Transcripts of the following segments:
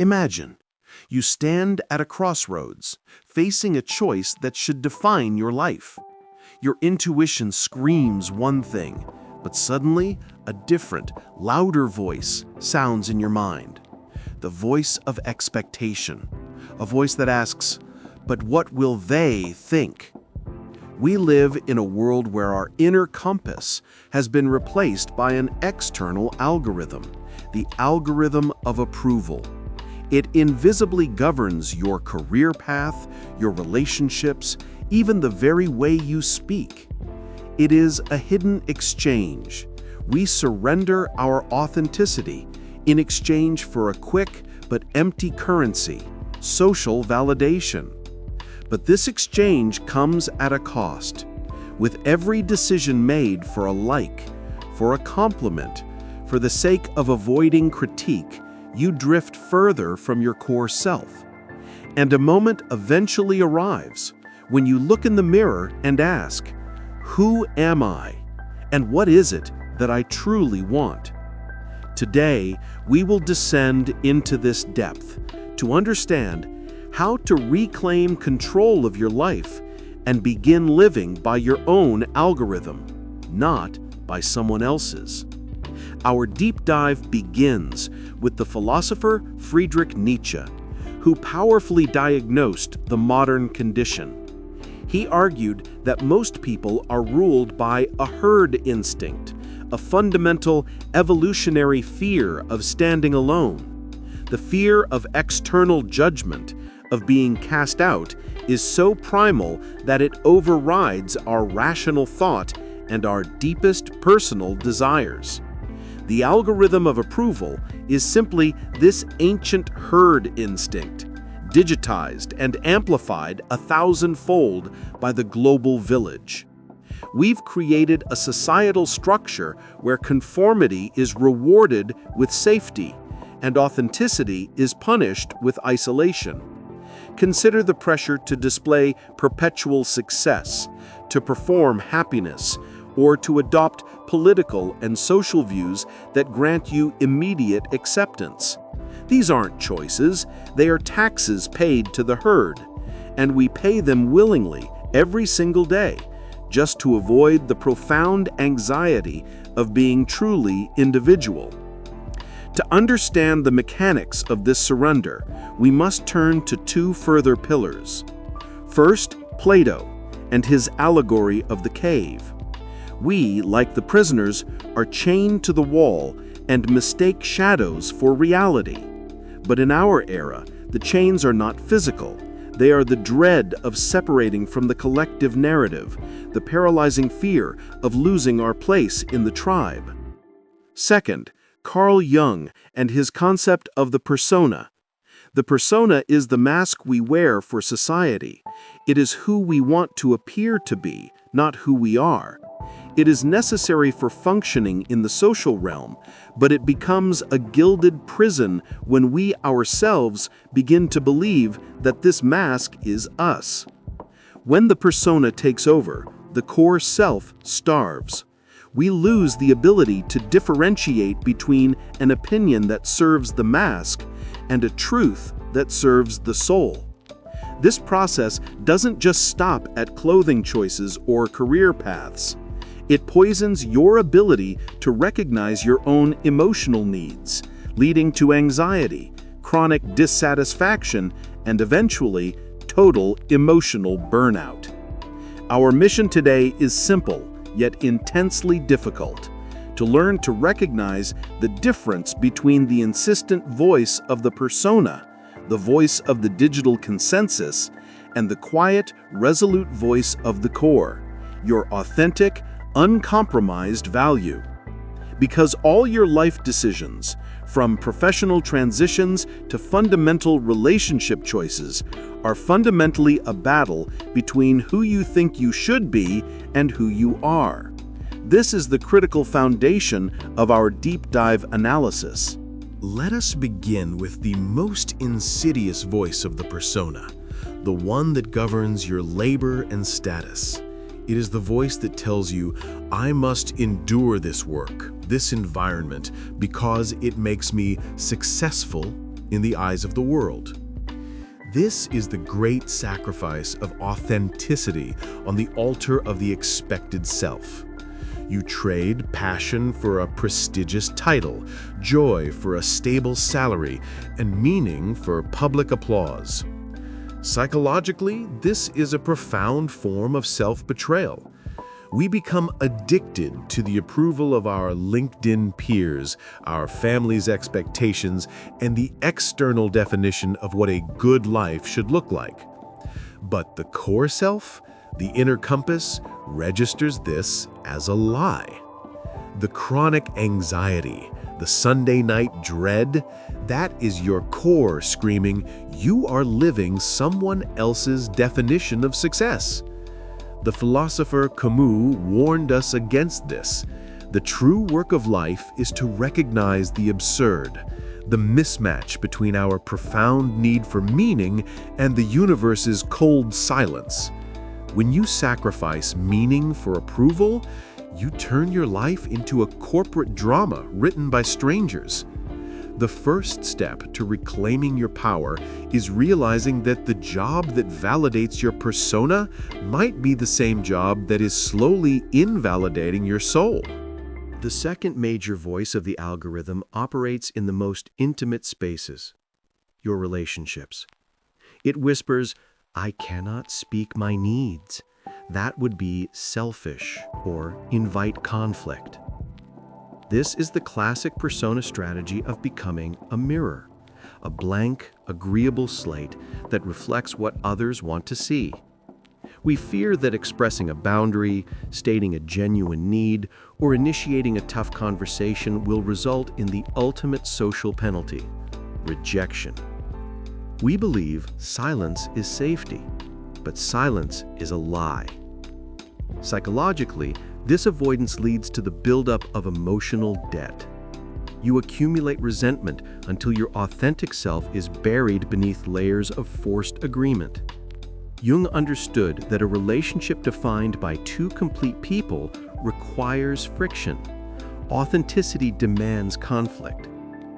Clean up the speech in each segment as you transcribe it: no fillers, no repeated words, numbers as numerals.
Imagine, you stand at a crossroads, facing a choice that should define your life. Your intuition screams one thing, but suddenly a different, louder voice sounds in your mind. The voice of expectation, a voice that asks, "But what will they think?" We live in a world where our inner compass has been replaced by an external algorithm, the algorithm of approval. It invisibly governs your career path, your relationships, even the very way you speak. It is a hidden exchange. We surrender our authenticity in exchange for a quick but empty currency, social validation. But this exchange comes at a cost. With every decision made for a like, for a compliment, for the sake of avoiding critique, you drift further from your core self. And a moment eventually arrives when you look in the mirror and ask, "Who am I? And what is it that I truly want?" Today, we will descend into this depth to understand how to reclaim control of your life and begin living by your own algorithm, not by someone else's. Our deep dive begins with the philosopher Friedrich Nietzsche, who powerfully diagnosed the modern condition. He argued that most people are ruled by a herd instinct, a fundamental evolutionary fear of standing alone. The fear of external judgment, of being cast out, is so primal that it overrides our rational thought and our deepest personal desires. The algorithm of approval is simply this ancient herd instinct, digitized and amplified 1,000-fold by the global village. We've created a societal structure where conformity is rewarded with safety and authenticity is punished with isolation. Consider the pressure to display perpetual success, to perform happiness, or to adopt political and social views that grant you immediate acceptance. These aren't choices, they are taxes paid to the herd, and we pay them willingly every single day, just to avoid the profound anxiety of being truly individual. To understand the mechanics of this surrender, we must turn to two further pillars. First, Plato and his allegory of the cave. We, like the prisoners, are chained to the wall and mistake shadows for reality. But in our era, the chains are not physical. They are the dread of separating from the collective narrative, the paralyzing fear of losing our place in the tribe. Second, Carl Jung and his concept of the persona. The persona is the mask we wear for society. It is who we want to appear to be, not who we are. It is necessary for functioning in the social realm, but it becomes a gilded prison when we ourselves begin to believe that this mask is us. When the persona takes over, the core self starves. We lose the ability to differentiate between an opinion that serves the mask and a truth that serves the soul. This process doesn't just stop at clothing choices or career paths. It poisons your ability to recognize your own emotional needs, leading to anxiety, chronic dissatisfaction, and eventually, total emotional burnout. Our mission today is simple, yet intensely difficult: to learn to recognize the difference between the insistent voice of the persona, the voice of the digital consensus, and the quiet, resolute voice of the core, your authentic, uncompromised value. Because all your life decisions, from professional transitions to fundamental relationship choices, are fundamentally a battle between who you think you should be and who you are. This is the critical foundation of our deep dive analysis. Let us begin with the most insidious voice of the persona, the one that governs your labor and status. It is the voice that tells you, I must endure this work, this environment, because it makes me successful, in the eyes of the world. This is the great sacrifice of authenticity on the altar of the expected self. You trade passion for a prestigious title, joy for a stable salary, and meaning for public applause. Psychologically, this is a profound form of self-betrayal. We become addicted to the approval of our LinkedIn peers, our family's expectations, and the external definition of what a good life should look like. But the core self, the inner compass, registers this as a lie. The chronic anxiety, the Sunday night dread, that is your core screaming, you are living someone else's definition of success. The philosopher Camus warned us against this. The true work of life is to recognize the absurd, the mismatch between our profound need for meaning and the universe's cold silence. When you sacrifice meaning for approval, you turn your life into a corporate drama written by strangers. The first step to reclaiming your power is realizing that the job that validates your persona might be the same job that is slowly invalidating your soul. The second major voice of the algorithm operates in the most intimate spaces, your relationships. It whispers, "I cannot speak my needs." That would be selfish or invite conflict. This is the classic persona strategy of becoming a mirror, a blank, agreeable slate that reflects what others want to see. We fear that expressing a boundary, stating a genuine need, or initiating a tough conversation will result in the ultimate social penalty, rejection. We believe silence is safety, but silence is a lie. Psychologically, this avoidance leads to the buildup of emotional debt. You accumulate resentment until your authentic self is buried beneath layers of forced agreement. Jung understood that a relationship defined by two complete people requires friction. Authenticity demands conflict.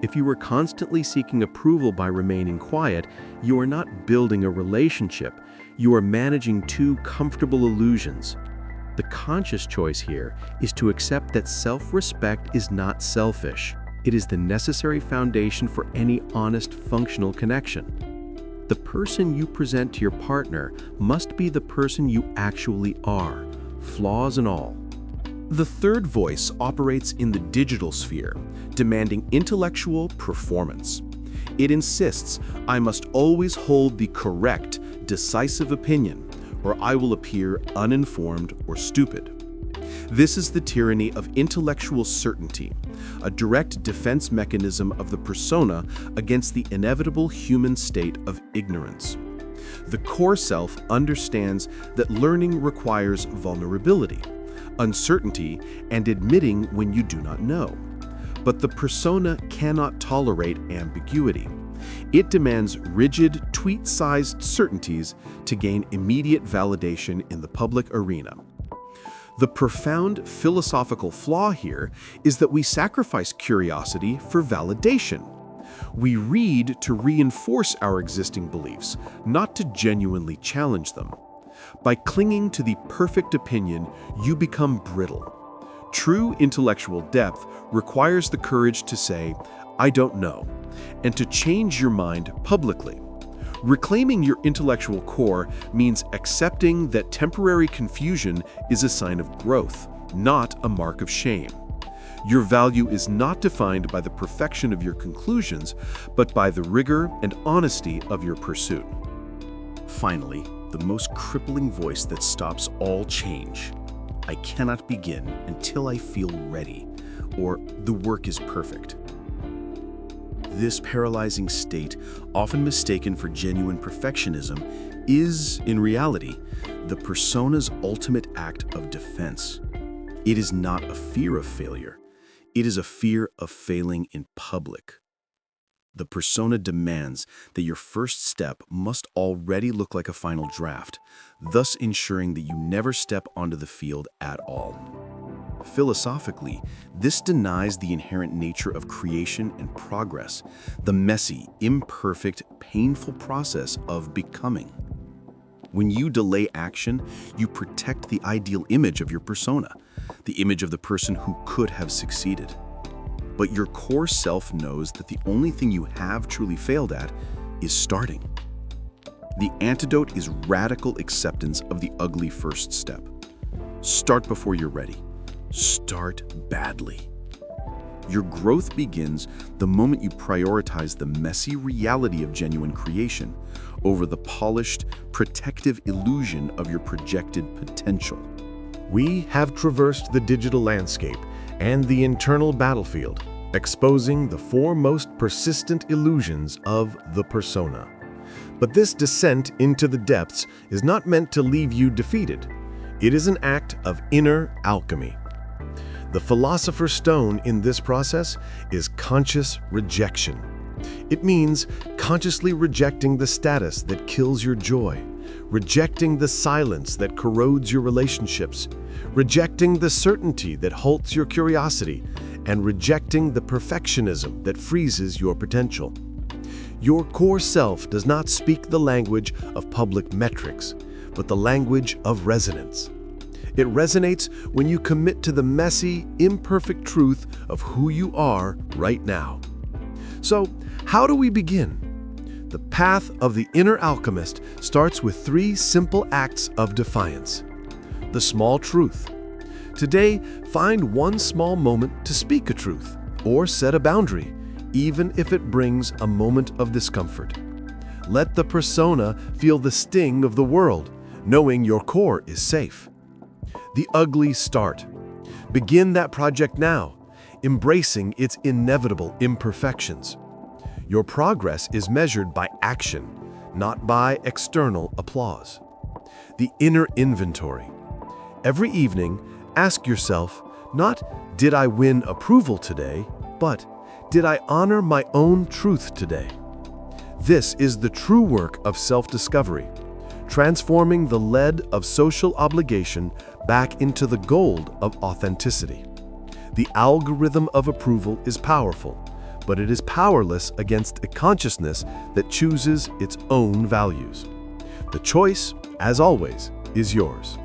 If you are constantly seeking approval by remaining quiet, you are not building a relationship. You are managing two comfortable illusions. The conscious choice here is to accept that self-respect is not selfish. It is the necessary foundation for any honest, functional connection. The person you present to your partner must be the person you actually are, flaws and all. The third voice operates in the digital sphere, demanding intellectual performance. It insists, I must always hold the correct, decisive opinion, or I will appear uninformed or stupid. This is the tyranny of intellectual certainty, a direct defense mechanism of the persona against the inevitable human state of ignorance. The core self understands that learning requires vulnerability, uncertainty, and admitting when you do not know. But the persona cannot tolerate ambiguity. It demands rigid, tweet-sized certainties to gain immediate validation in the public arena. The profound philosophical flaw here is that we sacrifice curiosity for validation. We read to reinforce our existing beliefs, not to genuinely challenge them. By clinging to the perfect opinion, you become brittle. True intellectual depth requires the courage to say, I don't know, and to change your mind publicly. Reclaiming your intellectual core means accepting that temporary confusion is a sign of growth, not a mark of shame. Your value is not defined by the perfection of your conclusions, but by the rigor and honesty of your pursuit. Finally, the most crippling voice that stops all change. I cannot begin until I feel ready, or the work is perfect. This paralyzing state, often mistaken for genuine perfectionism, is, in reality, the persona's ultimate act of defense. It is not a fear of failure. It is a fear of failing in public. The persona demands that your first step must already look like a final draft, thus ensuring that you never step onto the field at all. Philosophically, this denies the inherent nature of creation and progress, the messy, imperfect, painful process of becoming. When you delay action, you protect the ideal image of your persona, the image of the person who could have succeeded. But your core self knows that the only thing you have truly failed at is starting. The antidote is radical acceptance of the ugly first step. Start before you're ready. Start badly. Your growth begins the moment you prioritize the messy reality of genuine creation over the polished, protective illusion of your projected potential. We have traversed the digital landscape and the internal battlefield, exposing the four most persistent illusions of the persona. But this descent into the depths is not meant to leave you defeated. It is an act of inner alchemy. The philosopher's stone in this process is conscious rejection. It means consciously rejecting the status that kills your joy, rejecting the silence that corrodes your relationships, rejecting the certainty that halts your curiosity, and rejecting the perfectionism that freezes your potential. Your core self does not speak the language of public metrics, but the language of resonance. It resonates when you commit to the messy, imperfect truth of who you are right now. So, how do we begin? The path of the inner alchemist starts with 3 simple acts of defiance. The small truth. Today, find one small moment to speak a truth or set a boundary, even if it brings a moment of discomfort. Let the persona feel the sting of the world, knowing your core is safe. The ugly start. Begin that project now, embracing its inevitable imperfections. Your progress is measured by action, not by external applause. The inner inventory. Every evening, ask yourself, not, did I win approval today, but, did I honor my own truth today? This is the true work of self-discovery, transforming the lead of social obligation back into the gold of authenticity. The algorithm of approval is powerful, but it is powerless against a consciousness that chooses its own values. The choice, as always, is yours.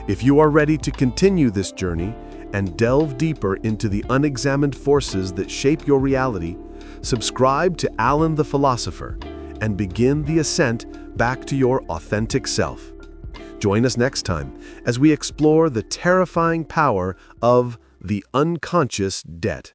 If you are ready to continue this journey and delve deeper into the unexamined forces that shape your reality, subscribe to Alan the Philosopher and begin the ascent back to your authentic self. Join us next time as we explore the terrifying power of the unconscious debt.